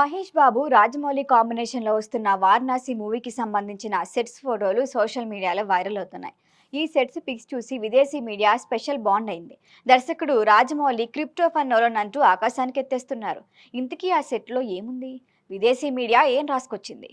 మహేష్ బాబు రాజమౌళి కాంబినేషన్లో వస్తున్న వారణాసి మూవీకి సంబంధించిన సెట్స్ ఫోటోలు సోషల్ మీడియాలో వైరల్ అవుతున్నాయి. ఈ సెట్స్ పిక్స్ చూసి విదేశీ మీడియా స్పెషల్ బాండ్ అయింది. దర్శకుడు రాజమౌళి క్రిప్టోఫర్ నోలన్ అంటూ ఆకాశానికి ఎత్తేస్తున్నారు. ఇంతకీ ఆ సెట్లో ఏముంది? విదేశీ మీడియా ఏం రాసుకొచ్చింది?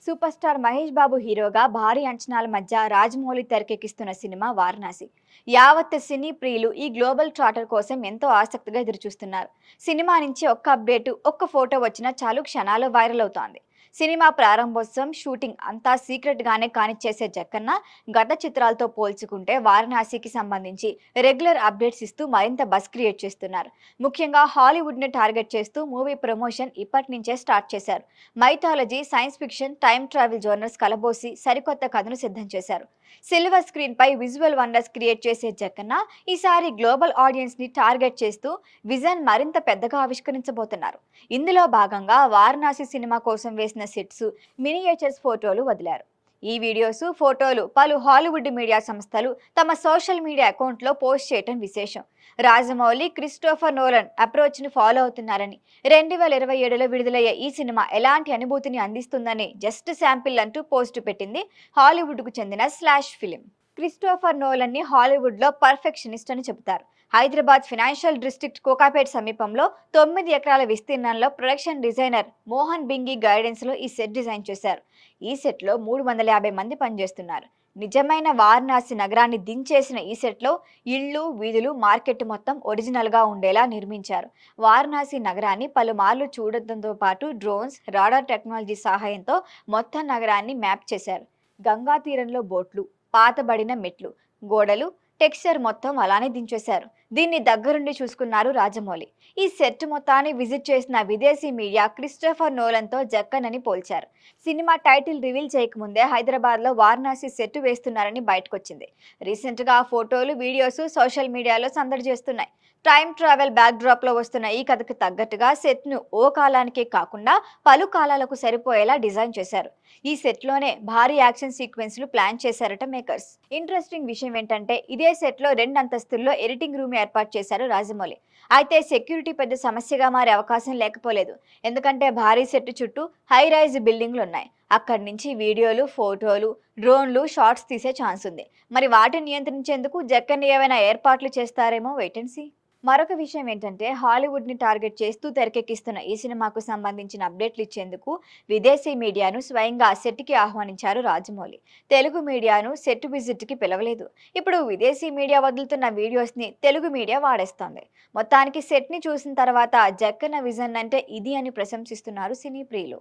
సూపర్ స్టార్ మహేష్ బాబు హీరోగా భారీ అంచనాల మధ్య రాజమౌళి తెరకెక్కిస్తున్న సినిమా వారణాసి. యావత్ సినీ ప్రియులు ఈ గ్లోబల్ ట్రాటర్ కోసం ఎంతో ఆసక్తిగా ఎదురుచూస్తున్నారు. సినిమా నుంచి ఒక్క అప్డేటు, ఒక్క ఫోటో వచ్చినా చాలు క్షణాలు వైరల్ అవుతోంది. సినిమా ప్రారంభోత్సవం, షూటింగ్ అంతా సీక్రెట్ గానే కానిచ్చేసే జక్కన్న గత చిత్రాలతో పోల్చుకుంటే వారణాసికి సంబంధించి రెగ్యులర్ అప్డేట్స్ ఇస్తూ మరింత బస్ క్రియేట్ చేస్తున్నారు. ముఖ్యంగా హాలీవుడ్ ని టార్గెట్ చేస్తూ మూవీ ప్రమోషన్ ఇప్పటి నుంచే స్టార్ట్ చేశారు. Mythology, science fiction, time travel genres కలబోసి సరికొత్త కథను సిద్ధం చేశారు. సిల్వర్ స్క్రీన్ పై విజువల్ వండర్స్ క్రియేట్ చేసే జక్కన్న ఈసారి గ్లోబల్ ఆడియన్స్ ని టార్గెట్ చేస్తూ విజన్ మరింత పెద్దగా ఆవిష్కరించబోతున్నారు. ఇందులో భాగంగా వారణాసి సినిమా కోసం వేసిన సెట్స్, మినియేచర్స్ ఫోటోలు వదిలారు. ఈ వీడియోస్, ఫోటోలు పలు హాలీవుడ్ మీడియా సంస్థలు తమ సోషల్ మీడియా అకౌంట్లో పోస్ట్ చేయడం విశేషం. రాజమౌళి క్రిస్టోఫర్ నోలన్ అప్రోచ్ ని ఫాలో అవుతున్నారని, 2027లో విడుదలయ్యే ఈ సినిమా ఎలాంటి అనుభూతిని అందిస్తుందని జస్ట్ శాంపిల్ అంటూ పోస్టు పెట్టింది హాలీవుడ్ కు చెందిన స్లాష్ ఫిలిం. క్రిస్టోఫర్ నోలన్ ని హాలీవుడ్ లో పర్ఫెక్షనిస్ట్ అని చెబుతారు. హైదరాబాద్ ఫినాన్షియల్ డిస్ట్రిక్ట్ కోకాపేట్ సమీపంలో 9 ఎకరాల విస్తీర్ణంలో production designer Mohan Bingi guidance లో ఈ సెట్ డిజైన్ చేశారు. ఈ సెట్ లో 350 మంది పనిచేస్తున్నారు. నిజమైన వారణాసి నగరాన్ని దించేసిన ఈ సెట్లో ఇళ్ళు, వీధులు, మార్కెట్ మొత్తం ఒరిజినల్ గా ఉండేలా నిర్మించారు. వారణాసి నగరాన్ని పలుమార్లు చూడటంతో పాటు డ్రోన్స్, రాడార్ టెక్నాలజీ సహాయంతో మొత్తం నగరాన్ని మ్యాప్ చేశారు. గంగా తీరంలో బోట్లు, పాతబడిన మెట్లు, గోడలు, టెక్స్చర్ మొత్తం అలానే దించేశారు. దీన్ని దగ్గరుండి చూసుకున్నారు రాజమౌళి. ఈ సెట్ మొత్తాన్ని విజిట్ చేసిన విదేశీ మీడియా క్రిస్టోఫర్ నోలన్ తో జక్కన్నని పోల్చారు. సినిమా టైటిల్ రివీల్ చేయకముందే హైదరాబాద్ లో వారణాసి సెట్ వేస్తున్నారని బయటకొచ్చింది. రీసెంట్ గా ఫోటోలు, వీడియోస్ సోషల్ మీడియాలో సందడి చేస్తున్నాయి. టైమ్ ట్రావెల్ బ్యాక్ డ్రాప్ లో వస్తున్న ఈ కథకు తగ్గట్టుగా సెట్ ను ఓ కాలానికే కాకుండా పలు కాలాలకు సరిపోయేలా డిజైన్ చేశారు. ఈ సెట్ లోనే భారీ యాక్షన్ సీక్వెన్స్ లు ప్లాన్ చేశారట మేకర్స్. ఇంట్రెస్టింగ్ విషయం ఏంటంటే ఇదే సెట్ లో 2 అంతస్తుల్లో ఎడిటింగ్ రూమ్ ఏర్పాటు చేశారు రాజమౌళి. అయితే సెక్యూరిటీ పెద్ద సమస్యగా మారే అవకాశం లేకపోలేదు. ఎందుకంటే భారీ సెట్ చుట్టూ హై రైజ్ బిల్డింగ్లు ఉన్నాయి. అక్కడి నుంచి వీడియోలు, ఫోటోలు, డ్రోన్లు, షాట్స్ తీసే ఛాన్స్ ఉంది. మరి వాటిని నియంత్రించేందుకు జక్కన్న ఏమైనా ఏర్పాట్లు చేస్తారేమో వెయిట్ అండ్ సీ. మరొక విషయం ఏంటంటే హాలీవుడ్ ని టార్గెట్ చేస్తూ తెరకెక్కిస్తున్న ఈ సినిమాకు సంబంధించిన అప్డేట్లు ఇచ్చేందుకు విదేశీ మీడియాను స్వయంగా సెట్ కి ఆహ్వానించారు రాజమౌళి. తెలుగు మీడియాను సెట్ విజిట్ కి పిలవలేదు. ఇప్పుడు విదేశీ మీడియా వదులుతున్న వీడియోస్ ని తెలుగు మీడియా వాడేస్తోంది. మొత్తానికి సెట్ ని చూసిన తర్వాత జక్కన్న విజన్ అంటే ఇది అని ప్రశంసిస్తున్నారు సినీ ప్రియులు.